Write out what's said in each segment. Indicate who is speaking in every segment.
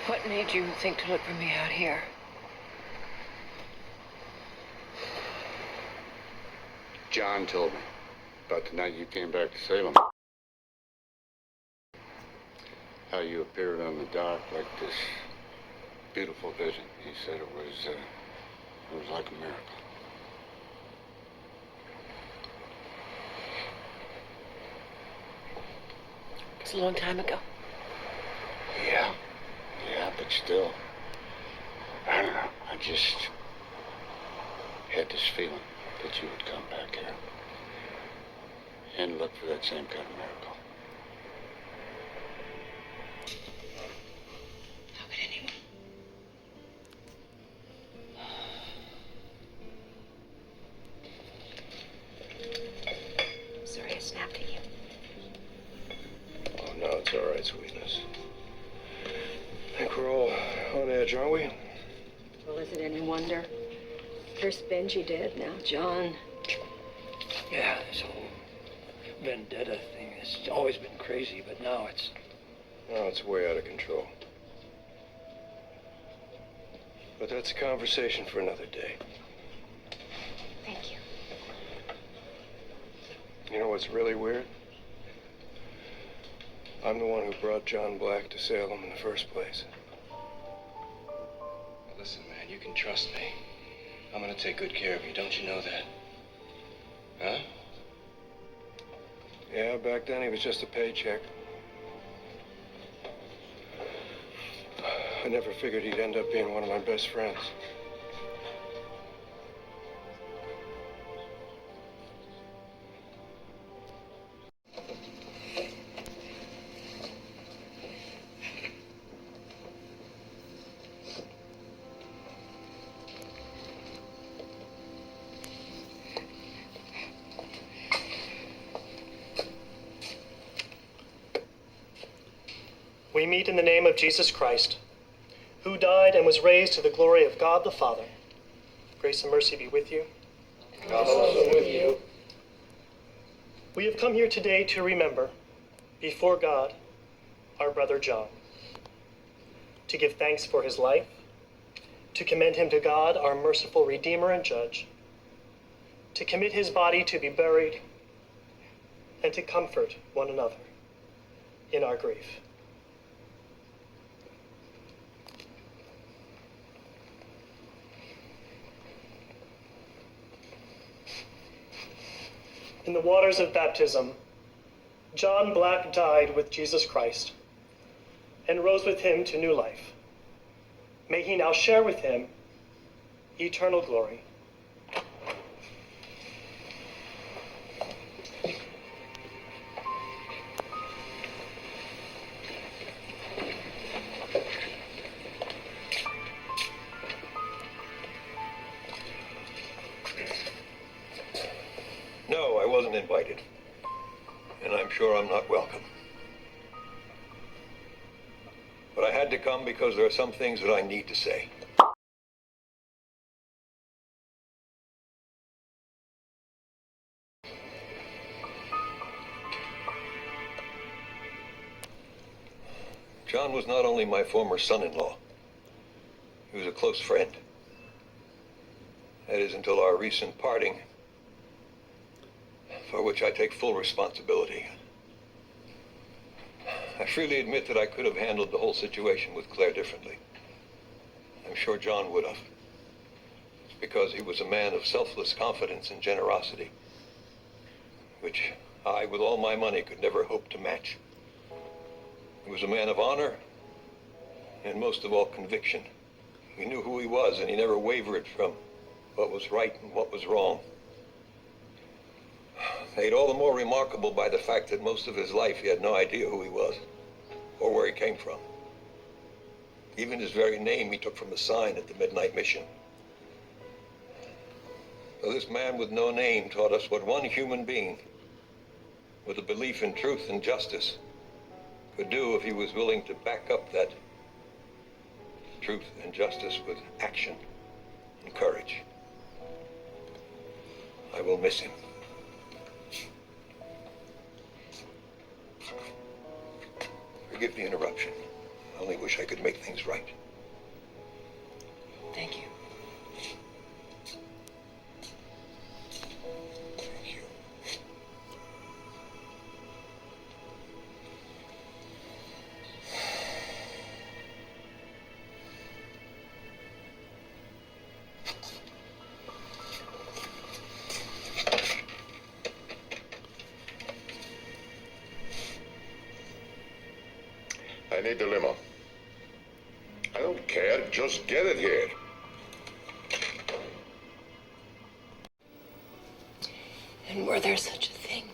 Speaker 1: What made you think to look for me out here?
Speaker 2: John told me about the night you came back to Salem. How you appeared on the dock like this beautiful vision. He said it was like a miracle.
Speaker 1: It's a long time ago.
Speaker 2: Yeah, but still, I don't know. I just had this feeling that you would come back here and look for that same kind of miracle.
Speaker 1: How could anyone? I'm sorry I snapped at you.
Speaker 3: Oh, no, it's all right, sweetness. I think we're all on edge, aren't we?
Speaker 4: Well, is it any wonder? First Benji dead, now John.
Speaker 5: Yeah, this whole vendetta thing has always been crazy, but now it's...
Speaker 3: Oh, it's way out of control. But that's a conversation for another day.
Speaker 4: Thank you.
Speaker 3: You know what's really weird? I'm the one who brought John Black to Salem in the first place.
Speaker 6: Listen, man, you can trust me. I'm gonna take good care of you, don't you know that? Huh?
Speaker 3: Yeah, back then he was just a paycheck. I never figured he'd end up being one of my best friends.
Speaker 7: We meet in the name of Jesus Christ, who died and was raised to the glory of God the Father. Grace and mercy be with you.
Speaker 3: Also with you.
Speaker 7: We have come here today to remember, before God, our brother John, to give thanks for his life, to commend him to God, our merciful Redeemer and Judge, to commit his body to be buried, and to comfort one another in our grief. In the waters of baptism, John Black died with Jesus Christ and rose with him to new life. May he now share with him eternal glory.
Speaker 3: No, I wasn't invited. And I'm sure I'm not welcome. But I had to come because there are some things that I need to say. John was not only my former son-in-law, he was a close friend. That is, until our recent parting, for which I take full responsibility. I freely admit that I could have handled the whole situation with Claire differently. I'm sure John would have. It's because he was a man of selfless confidence and generosity, which I, with all my money, could never hope to match. He was a man of honor, and most of all, conviction. He knew who he was, and he never wavered from what was right and what was wrong. Made all the more remarkable by the fact that most of his life he had no idea who he was or where he came from. Even his very name he took from a sign at the midnight mission. So this man with no name taught us what one human being with a belief in truth and justice could do if he was willing to back up that truth and justice with action and courage. I will miss him. Forgive the interruption. I only wish I could make things right.
Speaker 1: Thank you.
Speaker 3: Thank you.
Speaker 8: I need the limo. I don't care, just get it here.
Speaker 1: And were there such a thing?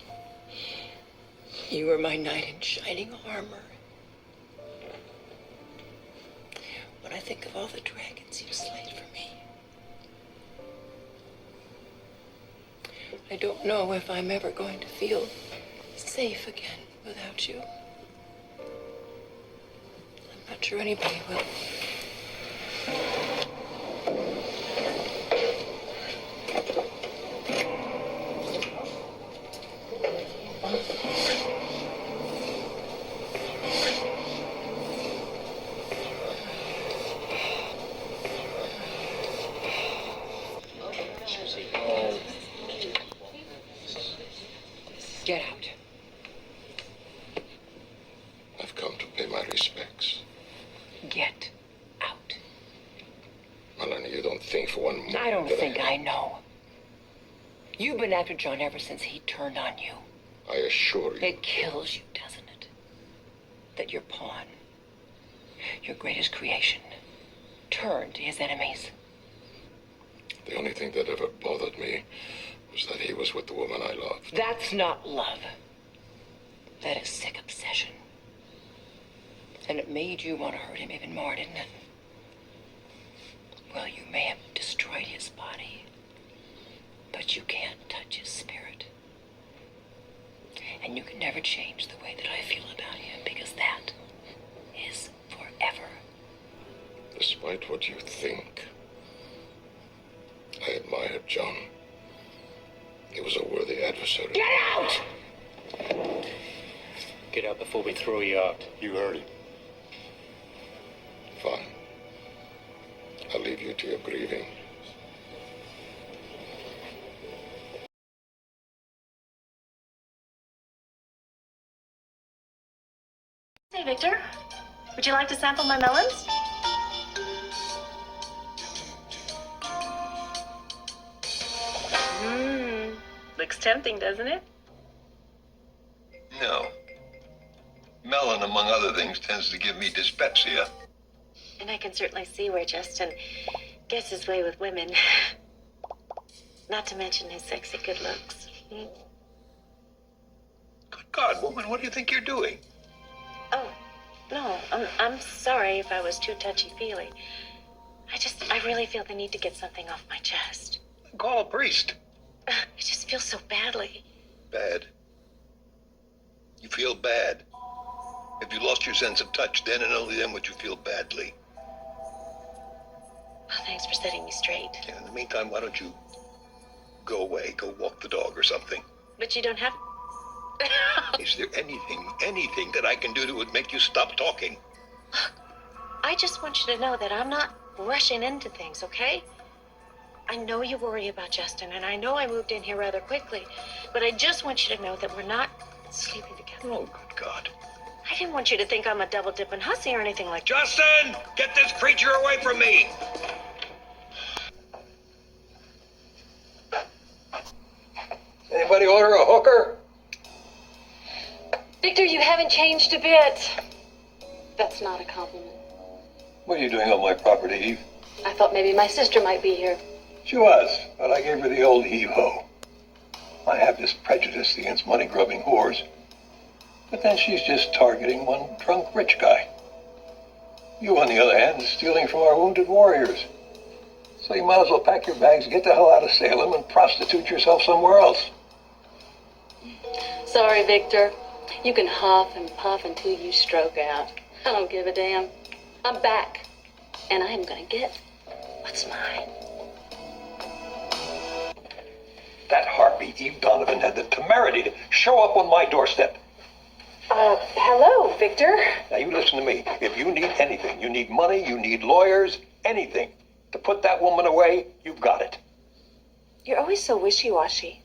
Speaker 1: You were my knight in shining armor. When I think of all the dragons you slayed for me, I don't know if I'm ever going to feel safe again without you. I'm not sure anybody will. Get out.
Speaker 8: I've come to pay my respects.
Speaker 1: Get out.
Speaker 8: Melanie, you don't think for one moment
Speaker 1: I don't
Speaker 8: that
Speaker 1: think I know. You've been after John ever since he turned on you.
Speaker 8: I assure you.
Speaker 1: It kills you, doesn't it? That your pawn, your greatest creation, turned to his enemies.
Speaker 8: The only thing that ever bothered me was that he was with the woman I loved.
Speaker 1: That's not love. That is sick obsession. And it made you want to hurt him even more, didn't it? Well, you may have destroyed his body, but you can't touch his spirit. And you can never change the way that I feel about him, because that is forever.
Speaker 8: Despite what you think, I admired John. He was a worthy adversary.
Speaker 1: Get out!
Speaker 6: Get out before we throw you out.
Speaker 8: You heard him. Fine. I'll leave you to your grieving.
Speaker 9: Hey, Victor. Would you like to sample my melons? Looks tempting, doesn't it?
Speaker 3: No. Melon, among other things, tends to give me dyspepsia.
Speaker 9: And I can certainly see where Justin gets his way with women. Not to mention his sexy good looks.
Speaker 3: Good God, woman, what do you think you're doing?
Speaker 9: Oh, no, I'm sorry if I was too touchy-feely. I really feel the need to get something off my chest.
Speaker 3: Call a priest.
Speaker 9: I just feel so badly.
Speaker 3: Bad. You feel bad. If you lost your sense of touch, then and only then would you feel badly.
Speaker 9: Well, thanks for setting me straight.
Speaker 3: Yeah, in the meantime, why don't you go away, go walk the dog or something?
Speaker 9: But you don't have...
Speaker 3: Is there anything that I can do that would make you stop talking?
Speaker 9: Look, I just want you to know that I'm not rushing into things, okay? I know you worry about Justin, and I know I moved in here rather quickly, but I just want you to know that we're not sleeping together.
Speaker 3: Oh, good God.
Speaker 9: I didn't want you to think I'm a double-dipping hussy or anything like that.
Speaker 3: Justin! Get this creature away from me! Anybody order a hooker?
Speaker 4: Victor, you haven't changed a bit. That's not a compliment.
Speaker 3: What are you doing on my property, Eve?
Speaker 4: I thought maybe my sister might be here.
Speaker 3: She was, but I gave her the old heave-ho. I have this prejudice against money-grubbing whores. But then she's just targeting one drunk rich guy. You, on the other hand, is stealing from our wounded warriors. So you might as well pack your bags, get the hell out of Salem, and prostitute yourself somewhere else.
Speaker 4: Sorry, Victor. You can huff and puff until you stroke out. I don't give a damn. I'm back. And I am gonna get what's mine.
Speaker 3: That harpy Eve Donovan had the temerity to show up on my doorstep.
Speaker 1: Hello, Victor.
Speaker 3: Now, you listen to me. If you need anything, you need money, you need lawyers, anything, to put that woman away, you've got it.
Speaker 1: You're always so wishy-washy.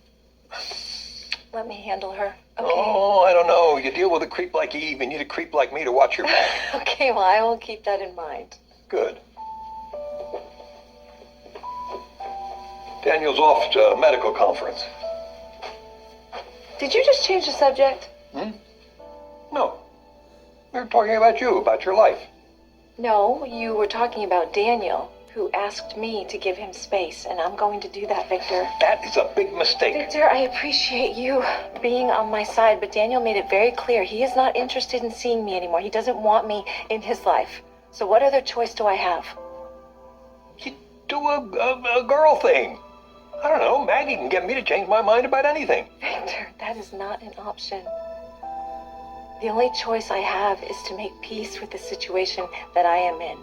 Speaker 1: Let me handle her, okay?
Speaker 3: Oh, I don't know. You deal with a creep like Eve, you need a creep like me to watch your back.
Speaker 1: Okay, well, I will keep that in mind.
Speaker 3: Good. Daniel's off to a medical conference.
Speaker 1: Did you just change the subject?
Speaker 3: No. We were talking about you, about your life.
Speaker 1: No, you were talking about Daniel, who asked me to give him space, and I'm going to do that, Victor.
Speaker 3: That is a big mistake.
Speaker 1: Victor, I appreciate you being on my side, but Daniel made it very clear he is not interested in seeing me anymore. He doesn't want me in his life. So what other choice do I have?
Speaker 3: You do a girl thing. I don't know, Maggie can get me to change my mind about anything.
Speaker 1: Victor, that is not an option. The only choice I have is to make peace with the situation that I am in.